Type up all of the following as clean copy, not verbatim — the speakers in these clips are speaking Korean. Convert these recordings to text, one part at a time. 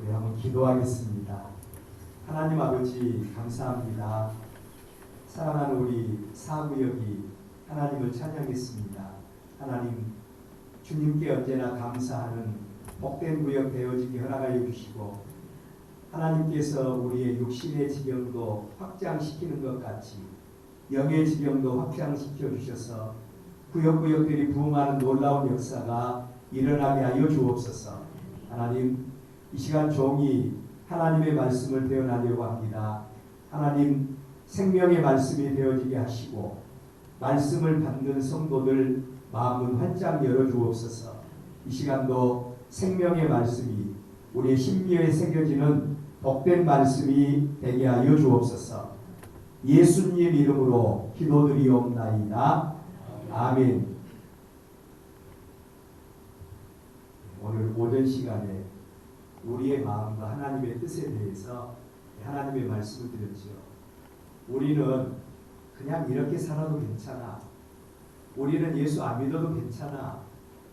우리 한번 기도하겠습니다. 하나님 아버지 감사합니다. 사랑하는 우리 사구역이 하나님을 찬양했습니다. 하나님 주님께 언제나 감사하는 복된 구역 되어지기 허락하여 주시고 하나님께서 우리의 육신의 지경도 확장시키는 것 같이 영의 지경도 확장시켜 주셔서 구역구역들이 부흥하는 놀라운 역사가 일어나게 하여 주옵소서. 하나님 이 시간 종이 하나님의 말씀을 배워나려고 합니다. 하나님 생명의 말씀이 되어지게 하시고 말씀을 받는 성도들 마음은 활짝 열어주옵소서. 이 시간도 생명의 말씀이 우리의 심기에 새겨지는 복된 말씀이 되게 하여 주옵소서. 예수님 이름으로 기도드리옵나이다. 아멘. 오늘 오전 시간에 우리의 마음과 하나님의 뜻에 대해서 하나님의 말씀을 드렸지요. 우리는 그냥 이렇게 살아도 괜찮아. 우리는 예수 안 믿어도 괜찮아.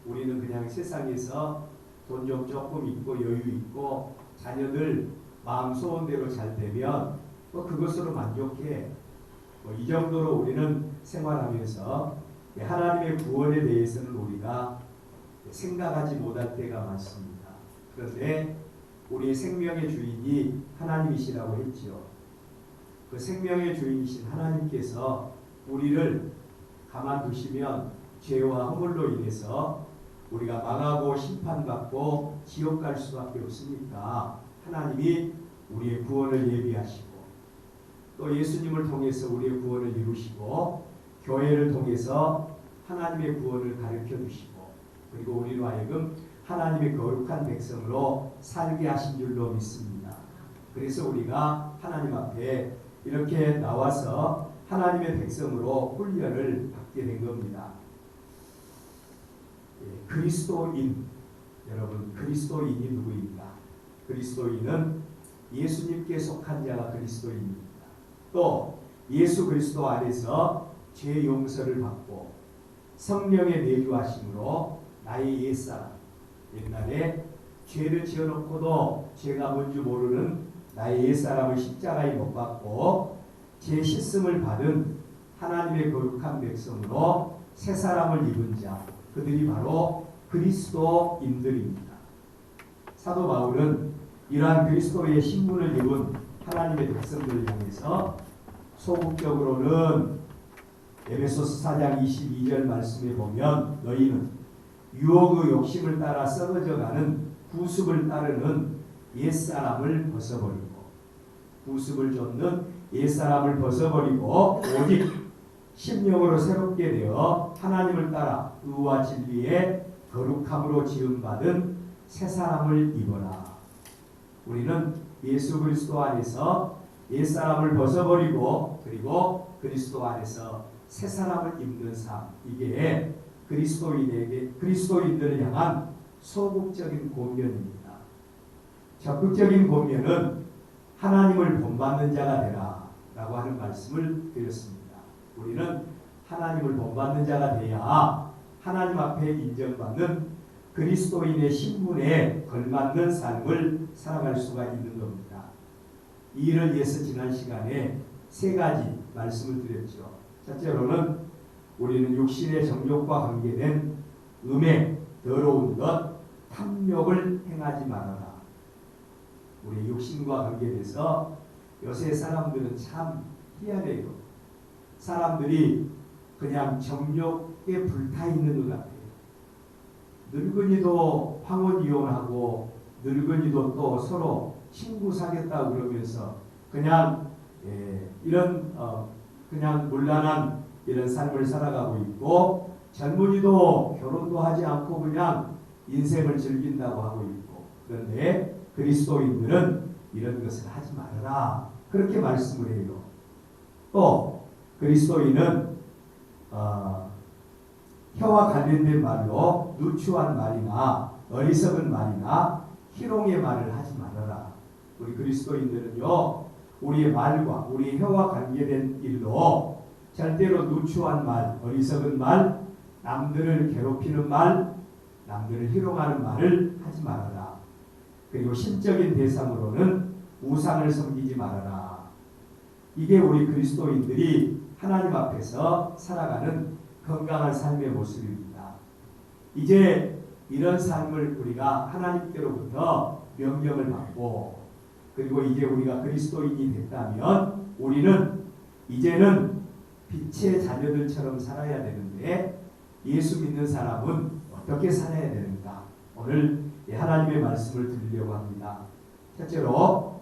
우리는 그냥 세상에서 돈 좀 조금 있고 여유 있고 자녀들 마음 소원대로 잘 되면 그것으로 만족해. 이 정도로 우리는 생활하면서 하나님의 구원에 대해서는 우리가 생각하지 못할 때가 많습니다. 그런데 우리 생명의 주인이 하나님이시라고 했지요. 그 생명의 주인이신 하나님께서 우리를 가만두시면 죄와 허물로 인해서 우리가 망하고 심판받고 지옥 갈 수밖에 없으니까 하나님이 우리의 구원을 예비하시고 또 예수님을 통해서 우리의 구원을 이루시고 교회를 통해서 하나님의 구원을 가르쳐 주시고 그리고 우리로 하여금 하나님의 거룩한 백성으로 살게 하신 줄로 믿습니다. 그래서 우리가 하나님 앞에 이렇게 나와서 하나님의 백성으로 훈련을 받게 된 겁니다. 그리스도인, 여러분 그리스도인이 누구입니까? 그리스도인은 예수님께 속한 자가 그리스도인입니다. 또 예수 그리스도 안에서 죄 용서를 받고 성령의 내주하심으로 나의 옛사람, 옛날에 죄를 지어놓고도 죄가 뭔지 모르는 나의 옛사람을 십자가에 못 박고 죄 씻음을 받은 하나님의 거룩한 백성으로 새 사람을 입은 자, 그들이 바로 그리스도인들입니다. 사도 바울은 이러한 그리스도의 신분을 입은 하나님의 백성들을 향해서 소극적으로는 에베소서 4장 22절 말씀에 보면 너희는 유혹의 욕심을 따라 썩어져가는 구습을 따르는 옛사람을 벗어버리고 구습을 쫓는 옛사람을 벗어버리고 오직 심령으로 새롭게 되어 하나님을 따라 의와 진리의 거룩함으로 지음받은 새 사람을 입어라. 우리는 예수 그리스도 안에서 옛사람을 벗어버리고 그리고 그리스도 안에서 새 사람을 입는 삶, 이게 그리스도인들을 향한 소극적인 권면입니다. 적극적인 권면은 하나님을 본받는 자가 되라 라고 하는 말씀을 드렸습니다. 우리는 하나님을 본받는 자가 돼야 하나님 앞에 인정받는 그리스도인의 신분에 걸맞는 삶을 살아갈 수가 있는 겁니다. 이 일을 위해서 지난 시간에 세 가지 말씀을 드렸죠. 첫째로는 우리는 육신의 정욕과 관계된 음행, 더러운 것, 탐욕을 행하지 말아라. 우리 육신과 관계돼서 요새 사람들은 참 희한해요. 사람들이 그냥 정욕에 불타있는 것 같아요. 늙은이도 황혼 이혼하고 늙은이도 또 서로 친구 사귀었다고 그러면서 그냥 이런 그냥 문란한 이런 삶을 살아가고 있고 젊은이도 결혼도 하지 않고 그냥 인생을 즐긴다고 하고 있고 그런데 그리스도인들은 이런 것을 하지 말아라 그렇게 말씀을 해요. 또 그리스도인은 혀와 관련된 말로 누추한 말이나 어리석은 말이나 희롱의 말을 하지 말아라. 우리 그리스도인들은요 우리의 말과 우리 혀와 관계된 일로 절대로 누추한 말, 어리석은 말, 남들을 괴롭히는 말, 남들을 희롱하는 말을 하지 말아라. 그리고 신적인 대상으로는 우상을 섬기지 말아라. 이게 우리 그리스도인들이 하나님 앞에서 살아가는 건강한 삶의 모습입니다. 이제 이런 삶을 우리가 하나님께로부터 명령을 받고, 그리고 이제 우리가 그리스도인이 됐다면 우리는 이제는 빛의 자녀들처럼 살아야 되는데, 예수 믿는 사람은 어떻게 살아야 되는가? 오늘 하나님의 말씀을 드리려고 합니다. 첫째로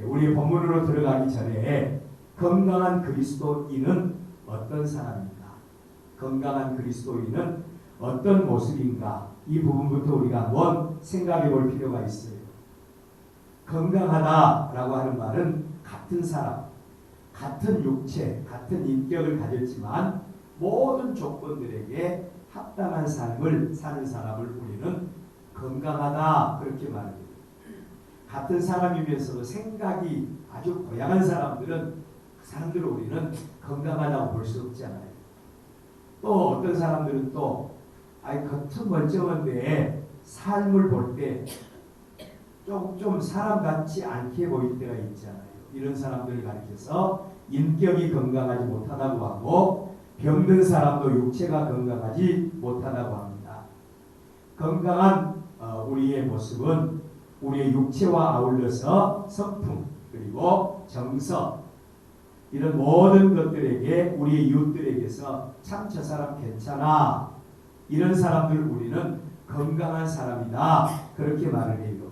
우리 본문으로 들어가기 전에 건강한 그리스도인은 어떤 사람인가? 건강한 그리스도인은 어떤 모습인가? 이 부분부터 우리가 한번 생각해 볼 필요가 있어요. 건강하다라고 하는 말은 같은 사람, 같은 육체, 같은 인격을 가졌지만 모든 조건들에게 합당한 삶을 사는 사람을 우리는 건강하다 그렇게 말합니다. 같은 사람이면서도 생각이 아주 고약한 사람들은 그 사람들을 우리는 건강하다고 볼 수 없잖아요. 또 어떤 사람들은 또 겉은 멀쩡한데 삶을 볼 때 좀 사람 같지 않게 보일 때가 있잖아요. 이런 사람들을 가리켜서 인격이 건강하지 못하다고 하고, 병든 사람도 육체가 건강하지 못하다고 합니다. 건강한 우리의 모습은 우리의 육체와 아울러서 성품, 그리고 정서, 이런 모든 것들에게 우리의 이웃들에게서 참 저 사람 괜찮아, 이런 사람들 우리는 건강한 사람이다 그렇게 말을 해요.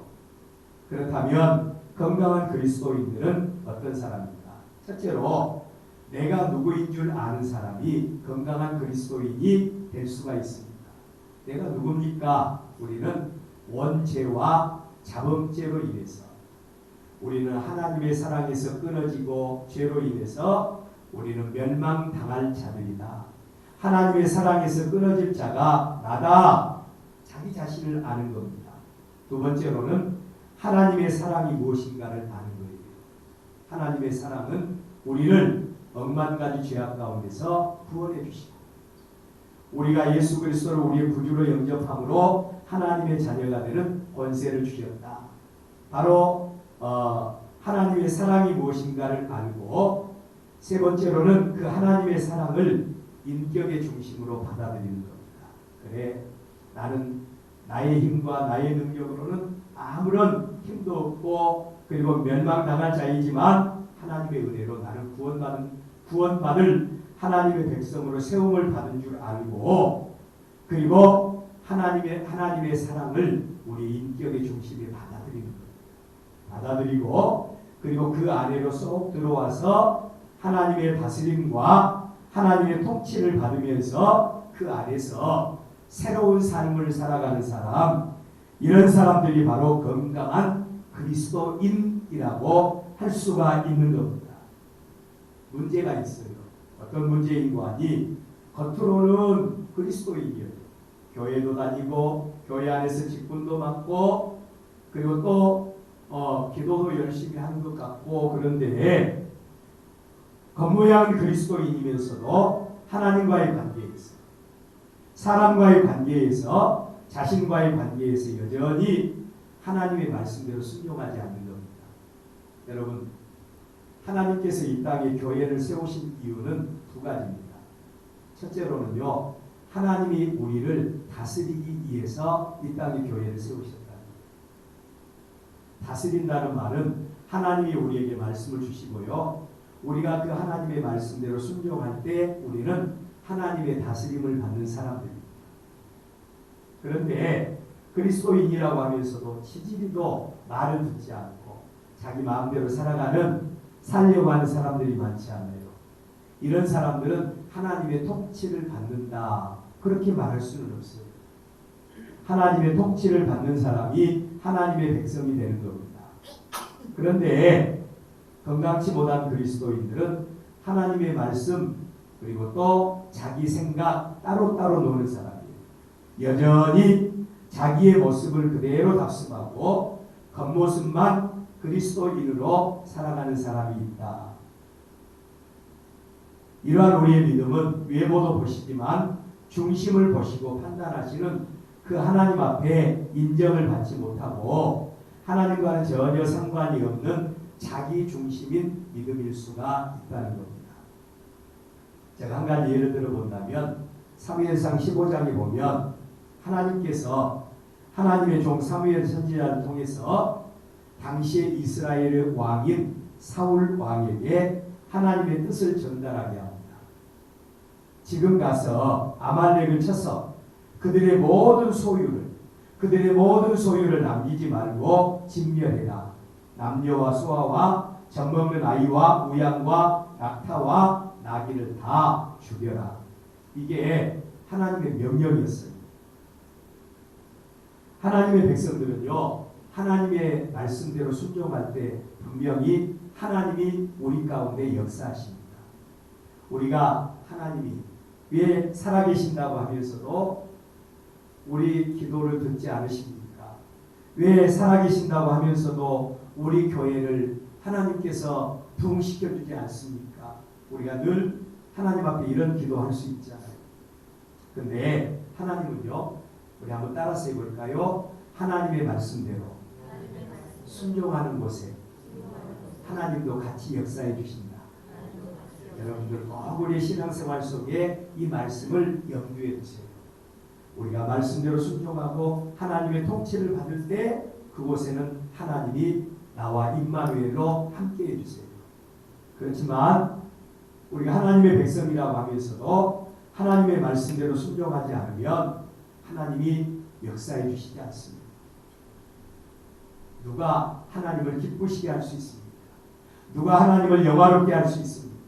그렇다면 건강한 그리스도인들은 어떤 사람인가? 첫째로 내가 누구인 줄 아는 사람이 건강한 그리스도인이 될 수가 있습니다. 내가 누굽니까? 우리는 원죄와 자범죄로 인해서, 우리는 하나님의 사랑에서 끊어지고 죄로 인해서 우리는 멸망당할 자들이다. 하나님의 사랑에서 끊어질 자가 나다. 자기 자신을 아는 겁니다. 두 번째로는 하나님의 사랑이 무엇인가를 아는 거예요. 하나님의 사랑은 우리를 억만 가지 죄악 가운데서 구원해 주시고, 우리가 예수 그리스도를 우리의 구주로 영접함으로 하나님의 자녀가 되는 권세를 주셨다. 바로 하나님의 사랑이 무엇인가를 알고, 세 번째로는 그 하나님의 사랑을 인격의 중심으로 받아들이는 겁니다. 그래, 나는 나의 힘과 나의 능력으로는 아무런 힘도 없고, 그리고 멸망당할 자이지만 하나님의 은혜로 나는 구원받을 하나님의 백성으로 세움을 받은 줄 알고, 그리고 하나님의 사랑을 우리 인격의 중심에 받아들이는 거예요. 받아들이고, 그리고 그 안으로 쏙 들어와서 하나님의 다스림과 하나님의 통치를 받으면서 그 안에서 새로운 삶을 살아가는 사람, 이런 사람들이 바로 건강한 그리스도인이라고 할 수가 있는 겁니다. 문제가 있어요. 어떤 문제인고 하니, 겉으로는 그리스도인이에요. 교회도 다니고 교회 안에서 직분도 맡고, 그리고 또 기도도 열심히 하는 것 같고, 그런데 겉모양은 그리스도인이면서도 하나님과의 관계에서, 사람과의 관계에서, 자신과의 관계에서 여전히 하나님의 말씀대로 순종하지 않는 겁니다. 여러분, 하나님께서 이 땅에 교회를 세우신 이유는 두 가지입니다. 첫째로는요, 하나님이 우리를 다스리기 위해서 이 땅에 교회를 세우셨다. 다스린다는 말은 하나님이 우리에게 말씀을 주시고요, 우리가 그 하나님의 말씀대로 순종할 때 우리는 하나님의 다스림을 받는 사람들입니다. 그런데 그리스도인이라고 하면서도 지지리도 말을 듣지 않고 자기 마음대로 살려고 하는 사람들이 많지 않아요. 이런 사람들은 하나님의 통치를 받는다 그렇게 말할 수는 없어요. 하나님의 통치를 받는 사람이 하나님의 백성이 되는 겁니다. 그런데 건강치 못한 그리스도인들은 하나님의 말씀, 그리고 또 자기 생각 따로따로 노는 사람이에요. 여전히 자기의 모습을 그대로 답습하고 겉모습만 그리스도인으로 살아가는 사람이 있다. 이러한 우리의 믿음은 외모도 보시지만 중심을 보시고 판단하시는 그 하나님 앞에 인정을 받지 못하고 하나님과는 전혀 상관이 없는 자기 중심인 믿음일 수가 있다는 겁니다. 제가 한 가지 예를 들어 본다면 사무엘상 15장에 보면 하나님께서 하나님의 종 사무엘 선지자를 통해서 당시의 이스라엘의 왕인 사울 왕에게 하나님의 뜻을 전달하게 합니다. 지금 가서 아말렉을 쳐서 그들의 모든 소유를 남기지 말고 진멸해라. 남녀와 소아와 젖먹는 아이와 우양과 낙타와 나귀를 다 죽여라. 이게 하나님의 명령이었어요. 하나님의 백성들은요, 하나님의 말씀대로 순종할 때 분명히 하나님이 우리 가운데 역사하십니다. 우리가 하나님이 왜 살아계신다고 하면서도 우리 기도를 듣지 않으십니까? 왜 살아계신다고 하면서도 우리 교회를 하나님께서 부흥시켜주지 않습니까? 우리가 늘 하나님 앞에 이런 기도할 수 있잖아요. 근데 하나님은요, 우리 한번 따라서 해볼까요? 하나님의 말씀대로 순종하는 곳에 하나님도 같이 역사해 주신다. 여러분들 꼭 우리의 신앙생활 속에 이 말씀을 염두에 두세요. 우리가 말씀대로 순종하고 하나님의 통치를 받을 때 그곳에는 하나님이 나와 임마누엘로 함께해 주세요. 그렇지만 우리가 하나님의 백성이라고 하면서도 하나님의 말씀대로 순종하지 않으면 하나님이 역사해 주시지 않습니다. 누가 하나님을 기쁘시게 할 수 있습니까? 누가 하나님을 영화롭게 할 수 있습니까?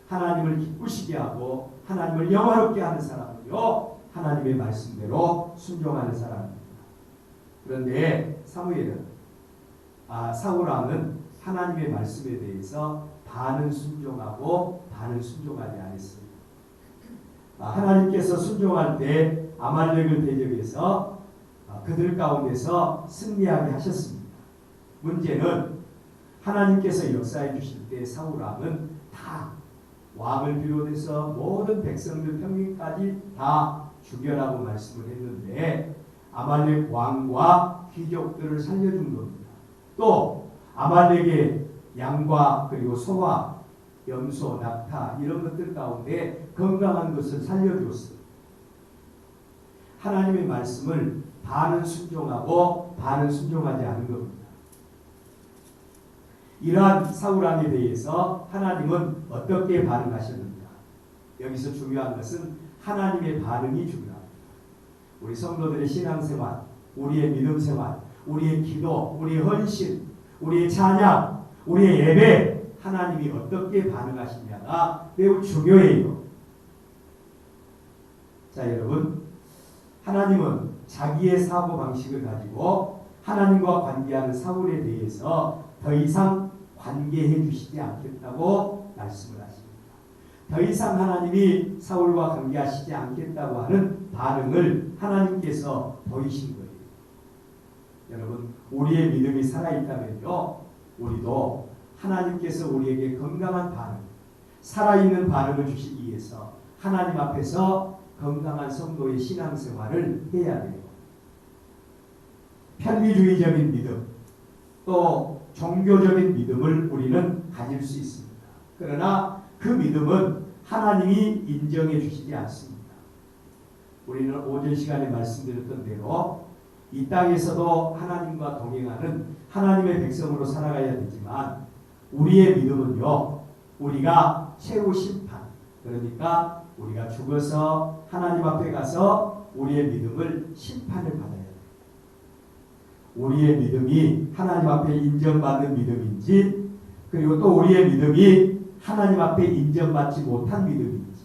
하나님을 기쁘시게 하고 하나님을 영화롭게 하는 사람은요, 하나님의 말씀대로 순종하는 사람입니다. 그런데 사울 왕은 하나님의 말씀에 대해서 반은 순종하고 반은 순종하지 않았습니다. 하나님께서 순종할 때 아말렉을 대적해서 그들 가운데서 승리하게 하셨습니다. 문제는 하나님께서 역사해 주실 때 사울 왕은 다 왕을 비롯해서 모든 백성들 평민까지 다 죽여라고 말씀을 했는데 아말렉 왕과 귀족들을 살려준 겁니다. 또 아말렉의 양과 그리고 소와 염소, 낙타 이런 것들 가운데 건강한 것을 살려주었습니다. 하나님의 말씀을 반은 순종하고 반은 순종하지 않은 겁니다. 이러한 사울 왕에 대해서 하나님은 어떻게 반응하셨는가? 여기서 중요한 것은 하나님의 반응이 중요합니다. 우리 성도들의 신앙생활, 우리의 믿음생활, 우리의 기도, 우리의 헌신, 우리의 찬양, 우리의 예배, 하나님이 어떻게 반응하시냐가 매우 중요해요. 자, 여러분, 하나님은 자기의 사고방식을 가지고 하나님과 관계하는 사울에 대해서 더 이상 관계해 주시지 않겠다고 말씀을 하십니다. 더 이상 하나님이 사울과 관계하시지 않겠다고 하는 반응을 하나님께서 보이신 거예요. 여러분, 우리의 믿음이 살아있다면요, 우리도 하나님께서 우리에게 건강한 반응, 살아있는 반응을 주시기 위해서 하나님 앞에서 건강한 성도의 신앙생활을 해야 돼요. 편리주의적인 믿음, 또 종교적인 믿음을 우리는 가질 수 있습니다. 그러나 그 믿음은 하나님이 인정해 주시지 않습니다. 우리는 오전 시간에 말씀드렸던 대로 이 땅에서도 하나님과 동행하는 하나님의 백성으로 살아가야 되지만 우리의 믿음은요, 우리가 최후 심판, 그러니까 우리가 죽어서 하나님 앞에 가서 우리의 믿음을 심판을 받아야 돼요. 우리의 믿음이 하나님 앞에 인정받는 믿음인지, 그리고 또 우리의 믿음이 하나님 앞에 인정받지 못한 믿음인지,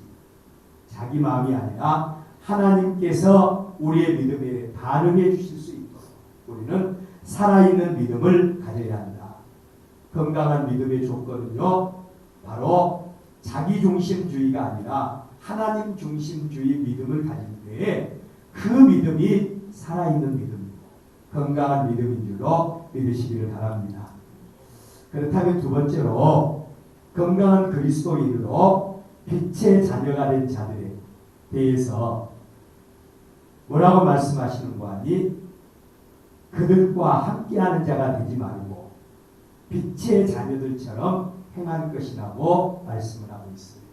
자기 마음이 아니라 하나님께서 우리의 믿음에 반응해 주실 수 있도록 우리는 살아있는 믿음을 가져야 한다. 건강한 믿음의 조건은요, 바로 자기중심주의가 아니라 하나님 중심주의 믿음을 가질 때에 그 믿음이 살아있는 믿음이고 건강한 믿음인 줄로 믿으시기를 바랍니다. 그렇다면 두 번째로 건강한 그리스도인으로 빛의 자녀가 된 자들에 대해서 뭐라고 말씀하시는 거 아니? 그 그들과 함께하는 자가 되지 말고 빛의 자녀들처럼 행할 것이라고 말씀을 하고 있어요.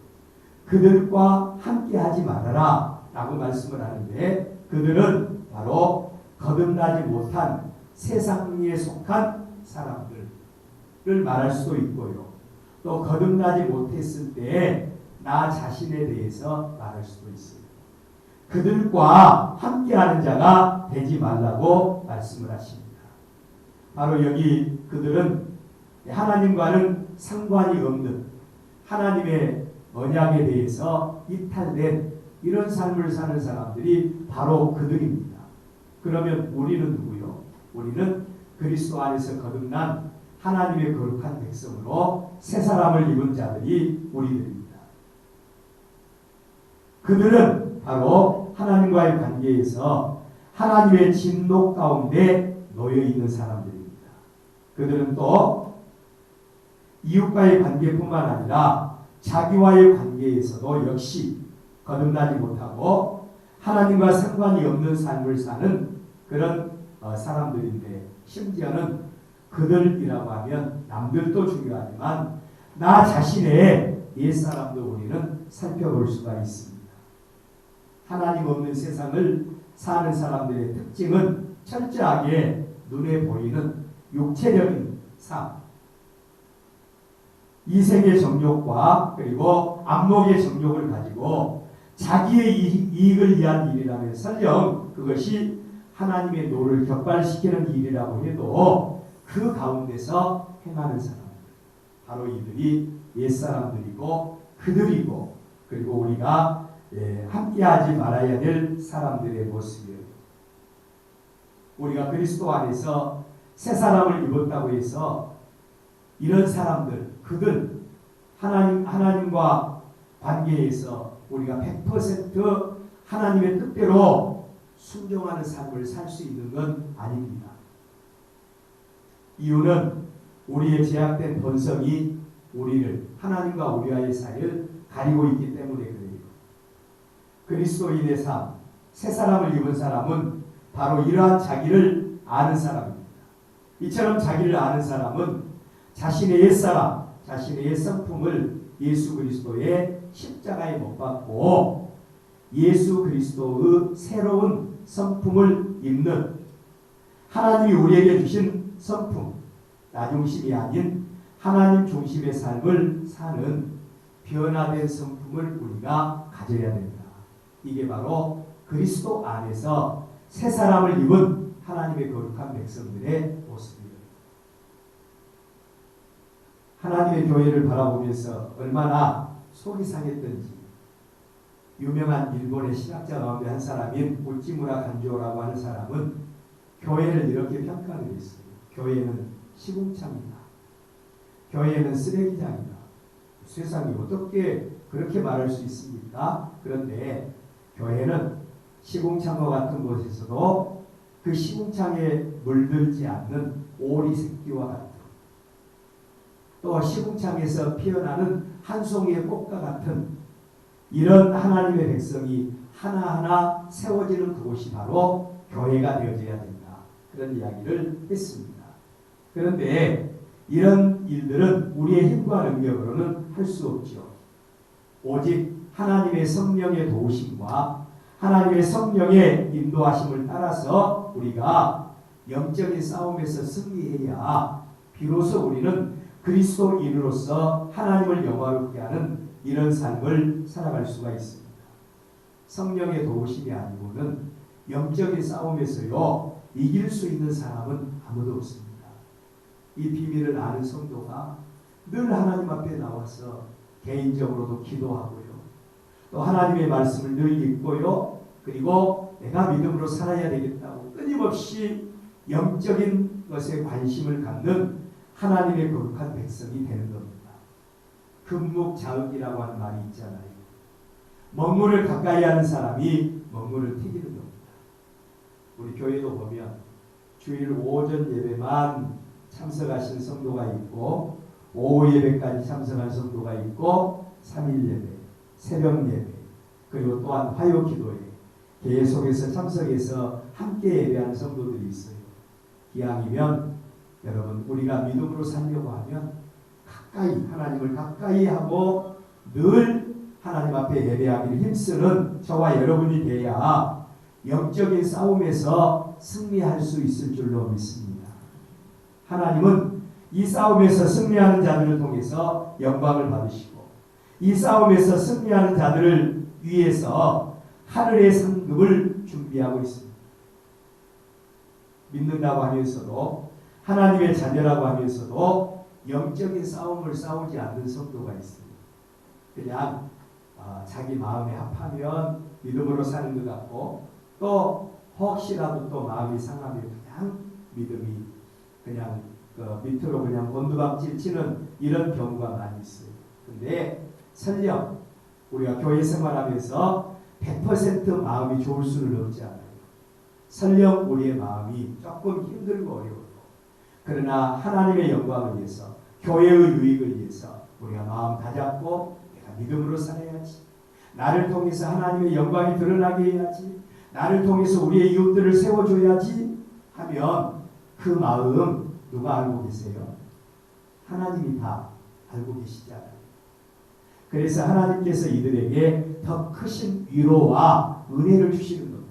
그들과 함께하지 말아라 라고 말씀을 하는데, 그들은 바로 거듭나지 못한 세상에 속한 사람들을 말할 수도 있고요, 또 거듭나지 못했을 때 나 자신에 대해서 말할 수도 있어요. 그들과 함께하는 자가 되지 말라고 말씀을 하십니다. 바로 여기 그들은 하나님과는 상관이 없는, 하나님의 언약에 대해서 이탈된 이런 삶을 사는 사람들이 바로 그들입니다. 그러면 우리는 누구요? 우리는 그리스도 안에서 거듭난 하나님의 거룩한 백성으로 새 사람을 입은 자들이 우리들입니다. 그들은 바로 하나님과의 관계에서 하나님의 진노 가운데 놓여 있는 사람들입니다. 그들은 또 이웃과의 관계뿐만 아니라 자기와의 관계에서도 역시 거듭나지 못하고 하나님과 상관이 없는 삶을 사는 그런 사람들인데, 심지어는 그들이라고 하면 남들도 중요하지만 나 자신의 옛사람도 우리는 살펴볼 수가 있습니다. 하나님 없는 세상을 사는 사람들의 특징은 철저하게 눈에 보이는 육체적인 삶, 이생의 정욕과 그리고 안목의 정욕을 가지고 자기의 이익을 위한 일이라면 설령 그것이 하나님의 노를 격발시키는 일이라고 해도 그 가운데서 행하는 사람들, 바로 이들이 옛사람들이고 그들이고, 그리고 우리가 함께하지 말아야 될 사람들의 모습이에요. 우리가 그리스도 안에서 새 사람을 입었다고 해서 이런 사람들, 그들, 하나님과 관계에서 우리가 100% 하나님의 뜻대로 순종하는 삶을 살 수 있는 건 아닙니다. 이유는 우리의 제약된 본성이 우리를, 하나님과 우리와의 사이를 가리고 있기 때문에 그래요. 그리스도인의 삶, 새 사람을 입은 사람은 바로 이러한 자기를 아는 사람입니다. 이처럼 자기를 아는 사람은 자신의 옛사람, 자신의 옛 성품을 예수 그리스도의 십자가에 못 박고 예수 그리스도의 새로운 성품을 입는, 하나님이 우리에게 주신 성품, 나 중심이 아닌 하나님 중심의 삶을 사는 변화된 성품을 우리가 가져야 됩니다. 이게 바로 그리스도 안에서 새 사람을 입은 하나님의 거룩한 백성들의 모습입니다. 하나님의 교회를 바라보면서 얼마나 속이 상했던지, 유명한 일본의 신학자 가운데 한 사람인 우찌무라 간조라고 하는 사람은 교회를 이렇게 평가를 했어요. 교회는 시궁창이다. 교회는 쓰레기장이다. 세상이 어떻게 그렇게 말할 수 있습니까? 그런데 교회는 시궁창과 같은 곳에서도 그 시궁창에 물들지 않는 오리 새끼와 같은, 또 시궁창에서 피어나는 한 송이의 꽃과 같은 이런 하나님의 백성이 하나하나 세워지는 그곳이 바로 교회가 되어져야 된다. 그런 이야기를 했습니다. 그런데 이런 일들은 우리의 힘과 능력으로는 할 수 없죠. 오직 하나님의 성령의 도우심과 하나님의 성령의 인도하심을 따라서 우리가 영적인 싸움에서 승리해야 비로소 우리는 그리스도인으로서 하나님을 영화롭게 하는 이런 삶을 살아갈 수가 있습니다. 성령의 도우심이 아니고는 영적인 싸움에서요 이길 수 있는 사람은 아무도 없습니다. 이 비밀을 아는 성도가 늘 하나님 앞에 나와서 개인적으로도 기도하고요, 또 하나님의 말씀을 늘 읽고요, 그리고 내가 믿음으로 살아야 되겠다고 끊임없이 영적인 것에 관심을 갖는 하나님의 거룩한 백성이 되는 겁니다. 금묵자흑이라고 하는 말이 있잖아요. 먹물을 가까이 하는 사람이 먹물을 튀기는 겁니다. 우리 교회도 보면 주일 오전 예배만 참석하신 성도가 있고, 오후 예배까지 참석한 성도가 있고, 3일 예배, 새벽 예배, 그리고 또한 화요 기도회 계속해서 참석해서 함께 예배하는 성도들이 있어요. 이왕이면 여러분 우리가 믿음으로 살려고 하면 가까이 하나님을 가까이 하고 늘 하나님 앞에 예배하기를 힘쓰는 저와 여러분이 돼야 영적인 싸움에서 승리할 수 있을 줄로 믿습니다. 하나님은 이 싸움에서 승리하는 자들을 통해서 영광을 받으시고 이 싸움에서 승리하는 자들을 위해서 하늘의 상급을 준비하고 있습니다. 믿는다고 하면서도 하나님의 자녀라고 하면서도 영적인 싸움을 싸우지 않는 성도가 있습니다. 그냥 자기 마음에 합하면 믿음으로 사는 것 같고 또 혹시라도 또 마음이 상하면 그냥 믿음이 그냥 밑으로 그냥 곤두박질 치는 이런 경우가 많이 있어요. 근데 설령 우리가 교회 생활하면서 100% 마음이 좋을 수는 없지 않아요. 설령 우리의 마음이 조금 힘들고 어려워도 그러나 하나님의 영광을 위해서 교회의 유익을 위해서 우리가 마음 다잡고 내가 믿음으로 살아야지. 나를 통해서 하나님의 영광이 드러나게 해야지. 나를 통해서 우리의 이웃들을 세워줘야지 하면 그 마음 누가 알고 계세요? 하나님이 다 알고 계시잖아요. 그래서 하나님께서 이들에게 더 크신 위로와 은혜를 주시는 겁니다.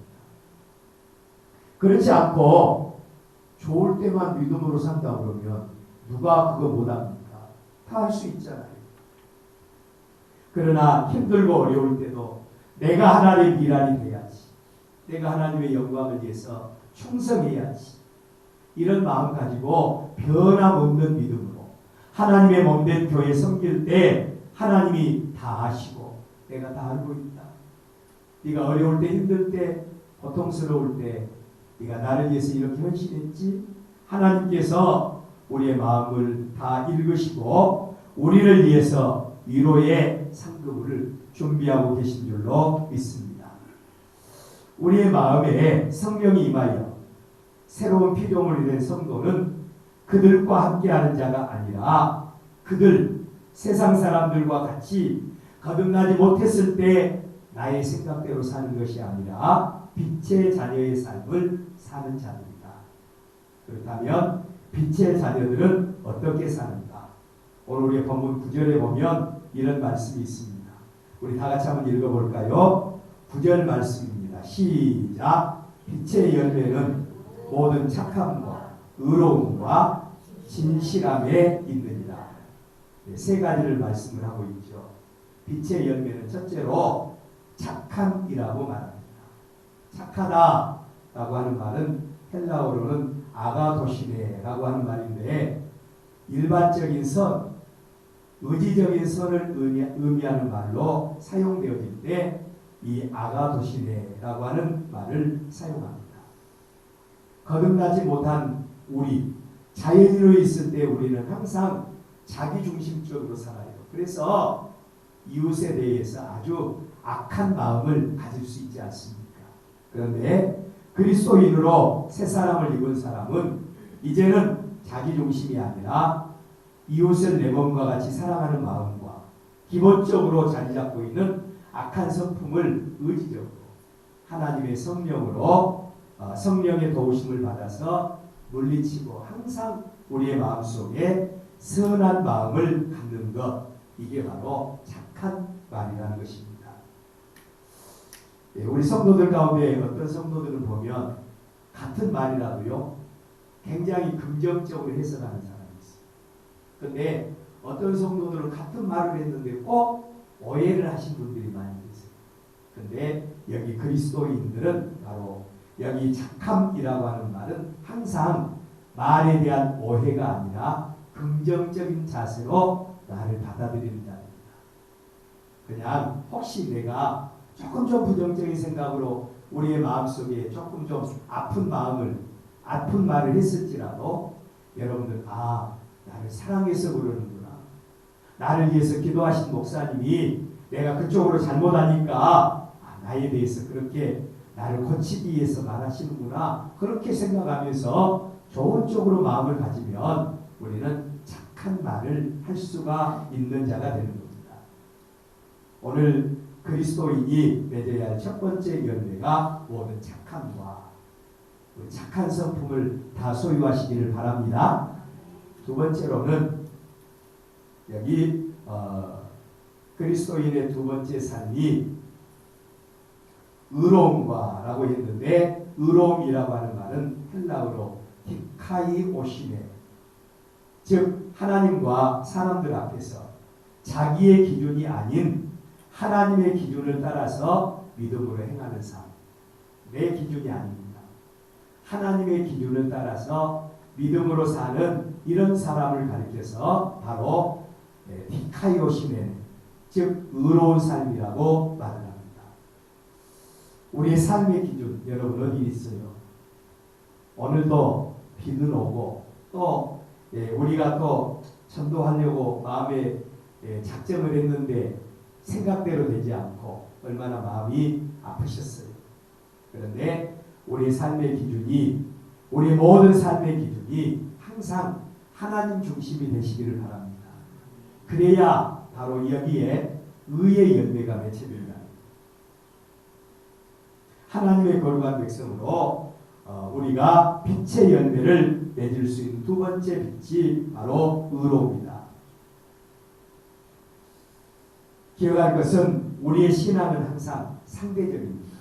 그렇지 않고 좋을 때만 믿음으로 산다 그러면 누가 그거 못합니까? 다 할 수 있잖아요. 그러나 힘들고 어려울 때도 내가 하나님의 미랄이 돼야지. 내가 하나님의 영광을 위해서 충성해야지. 이런 마음 가지고 변함없는 믿음으로 하나님의 몸된 교회 섬길 때 하나님이 다 아시고 내가 다 알고 있다. 네가 어려울 때 힘들 때 고통스러울 때 네가 나를 위해서 이렇게 헌신했지. 하나님께서 우리의 마음을 다 읽으시고 우리를 위해서 위로의 상급을 준비하고 계신 줄로 믿습니다. 우리의 마음에 성령이 임하여 새로운 피조물이 된 성도는 그들과 함께하는 자가 아니라 그들 세상 사람들과 같이 거듭나지 못했을 때 나의 생각대로 사는 것이 아니라 빛의 자녀의 삶을 사는 자들이다. 그렇다면 빛의 자녀들은 어떻게 사는가? 오늘 우리 본문 9절에 보면 이런 말씀이 있습니다. 우리 다 같이 한번 읽어볼까요? 9절 말씀입니다. 시작. 빛의 열매는 모든 착함과 의로움과 진실함에 있느니라. 세 가지를 말씀을 하고 있죠. 빛의 열매는 첫째로 착함이라고 말합니다. 착하다라고 하는 말은 헬라어로는 아가도시네라고 하는 말인데 일반적인 선, 의지적인 선을 의미하는 말로 사용되어질 때 이 아가도시네라고 하는 말을 사용합니다. 거듭나지 못한 우리, 자연인으로 있을 때 우리는 항상 자기중심적으로 살아요. 그래서 이웃에 대해서 아주 악한 마음을 가질 수 있지 않습니까? 그런데 그리스도인으로 새 사람을 입은 사람은 이제는 자기중심이 아니라 이웃을 내 몸과 같이 사랑하는 마음과 기본적으로 자리 잡고 있는 악한 성품을 의지적으로 하나님의 성령으로 성령의 도우심을 받아서 물리치고 항상 우리의 마음속에 선한 마음을 갖는 것, 이게 바로 착한 말이라는 것입니다. 우리 성도들 가운데 어떤 성도들을 보면 같은 말이라도요 굉장히 긍정적으로 해석하는 사람이 있어요. 그런데 어떤 성도들은 같은 말을 했는데 꼭 오해를 하신 분들이 많이 계세요. 그런데 여기 그리스도인들은 바로 여기 착함이라고 하는 말은 항상 말에 대한 오해가 아니라 긍정적인 자세로 말을 받아들이는 자입니다. 그냥 혹시 내가 조금 좀 부정적인 생각으로 우리의 마음속에 조금 좀 아픈 말을 했을지라도 여러분들 나를 사랑해서 그러는구나. 나를 위해서 기도하신 목사님이 내가 그쪽으로 잘못하니까 나에 대해서 그렇게 나를 고치기 위해서 말하시는구나. 그렇게 생각하면서 좋은 쪽으로 마음을 가지면 우리는 착한 말을 할 수가 있는 자가 되는 겁니다. 오늘 그리스도인이 맺어야 할 첫 번째 열매가 모든 착함과 착한 성품을 다 소유하시기를 바랍니다. 두 번째로는 여기 그리스도인의 두 번째 삶이 의로움과라고 했는데, 의로움이라고 하는 말은 헬라어로 디카이오시네, 즉 하나님과 사람들 앞에서 자기의 기준이 아닌 하나님의 기준을 따라서 믿음으로 행하는 삶. 내 기준이 아닙니다. 하나님의 기준을 따라서 믿음으로 사는 이런 사람을 가리켜서 바로 디카이오시네, 즉 의로운 삶이라고 말을 합니다. 우리의 삶의 기준, 여러분 어디 있어요? 오늘도 비는 오고 또 우리가 또 전도하려고 마음에 작정을 했는데 생각대로 되지 않고 얼마나 마음이 아프셨어요. 그런데 우리의 삶의 기준이, 우리의 모든 삶의 기준이 항상 하나님 중심이 되시기를 바랍니다. 그래야 바로 여기에 의의 열매가 맺혀집니다. 하나님의 거룩한 백성으로 우리가 빛의 열매를 맺을 수 있는 두 번째 빛이 바로 의로움입니다. 기억할 것은 우리의 신앙은 항상 상대적입니다.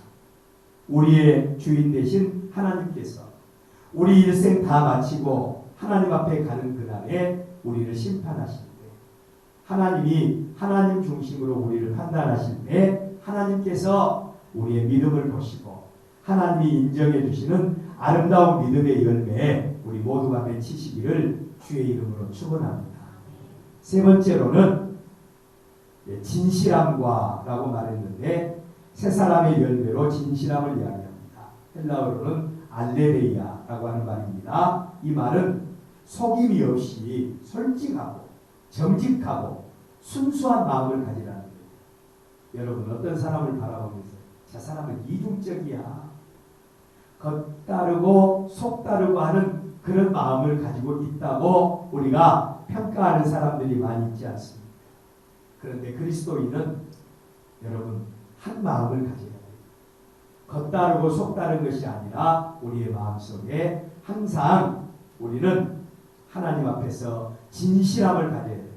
우리의 주인 되신 하나님께서 우리 일생 다 마치고 하나님 앞에 가는 그날에 우리를 심판하실 때, 하나님이 하나님 중심으로 우리를 판단하실 때 하나님께서 우리의 믿음을 보시고 하나님이 인정해 주시는 아름다운 믿음의 열매에 우리 모두가 맺히시기를 주의 이름으로 축원합니다. 세 번째로는 진실함과 라고 말했는데, 세 사람의 열매로 진실함을 이야기합니다. 헬라어로는 알레레이아라고 하는 말입니다. 이 말은 속임이 없이 솔직하고 정직하고 순수한 마음을 가지라는 거예요. 여러분 어떤 사람을 바라보면서 저 사람은 이중적이야, 겉다르고 속다르고 하는 그런 마음을 가지고 있다고 우리가 평가하는 사람들이 많이 있지 않습니까? 그런데 그리스도인은 여러분 한 마음을 가져야 돼요. 겉다르고 속다른 것이 아니라 우리의 마음속에 항상 우리는 하나님 앞에서 진실함을 가져야 됩니다.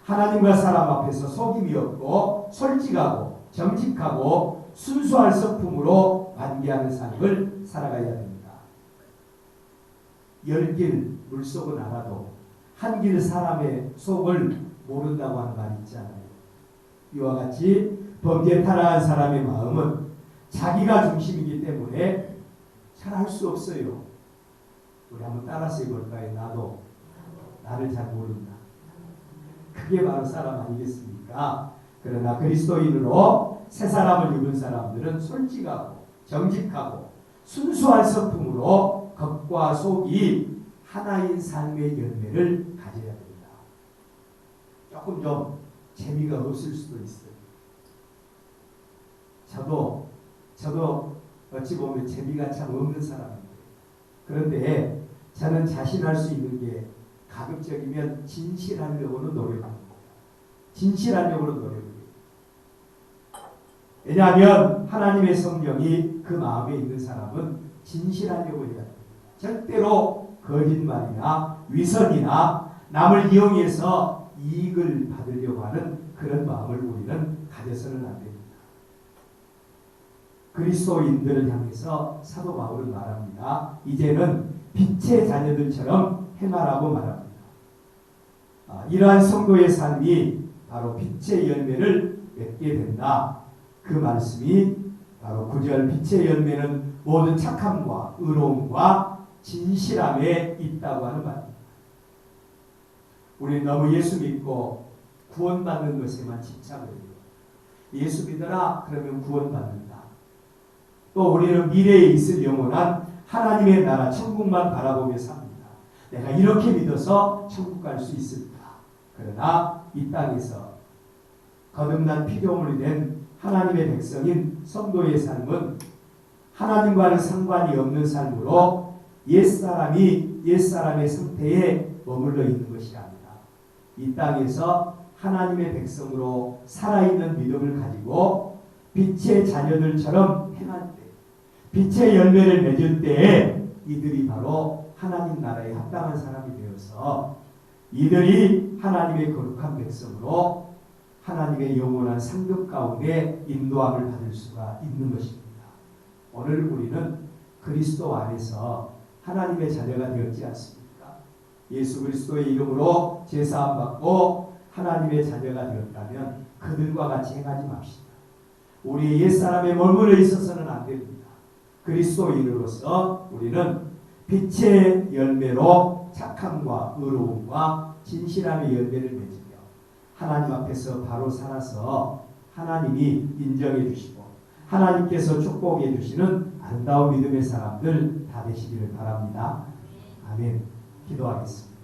하나님과 사람 앞에서 속임이 없고 솔직하고 정직하고 순수한 성품으로 관계하는 삶을 살아가야 됩니다. 열 길 물속은 알아도 한 길 사람의 속을 모른다고 하는 말이 있잖아요. 이와 같이 범죄에 타락한 사람의 마음은 자기가 중심이기 때문에 잘 알 수 없어요. 우리 한번 따라서 해볼까요? 나도 나를 잘 모른다. 그게 바로 사람 아니겠습니까? 그러나 그리스도인으로 새 사람을 입은 사람들은 솔직하고 정직하고 순수한 성품으로 겉과 속이 하나인 삶의 열매를 가져야 됩니다. 조금 좀 재미가 없을 수도 있어요. 저도 어찌 보면 재미가 참 없는 사람인데, 그런데 저는 자신할 수 있는 게 가급적이면 진실하려고는 노력합니다. 진실하려고는 노력합니다. 왜냐하면 하나님의 성령이 그 마음에 있는 사람은 진실하려고 해야 됩니다. 절대로 거짓말이나 위선이나 남을 이용해서 이익을 받으려고 하는 그런 마음을 우리는 가져서는 안 됩니다. 그리스도인들을 향해서 사도 바울은 말합니다. 이제는 빛의 자녀들처럼 행하라고 말합니다. 이러한 성도의 삶이 바로 빛의 열매를 맺게 된다. 그 말씀이 바로 9절 빛의 열매는 모든 착함과 의로움과 진실함에 있다고 하는 말입니다. 우리는 너무 예수 믿고 구원받는 것에만 집착을 해요. 예수 믿어라 그러면 구원받는다. 또 우리는 미래에 있을 영원한 하나님의 나라 천국만 바라보며 삽니다. 내가 이렇게 믿어서 천국 갈 수 있을까? 그러나 이 땅에서 거듭난 피조물이 된 하나님의 백성인 성도의 삶은 하나님과는 상관이 없는 삶으로 옛사람의 상태에 머물러 있는 것이 아니라 이 땅에서 하나님의 백성으로 살아있는 믿음을 가지고 빛의 자녀들처럼 행할 때, 빛의 열매를 맺을 때에 이들이 바로 하나님 나라에 합당한 사람이 되어서 이들이 하나님의 거룩한 백성으로 하나님의 영원한 상급 가운데 인도함을 받을 수가 있는 것입니다. 오늘 우리는 그리스도 안에서 하나님의 자녀가 되었지 않습니까? 예수 그리스도의 이름으로 제사함 받고 하나님의 자녀가 되었다면 그들과 같이 행하지 맙시다. 우리 옛사람의 머물러 있어서는 안 됩니다. 그리스도인으로서 우리는 빛의 열매로 착함과 의로움과 진실함의 열매를 맺으며 하나님 앞에서 바로 살아서 하나님이 인정해 주시고 하나님께서 축복해 주시는 아름다운 믿음의 사람들 다 되시기를 바랍니다. 아멘. 기도하겠습니다.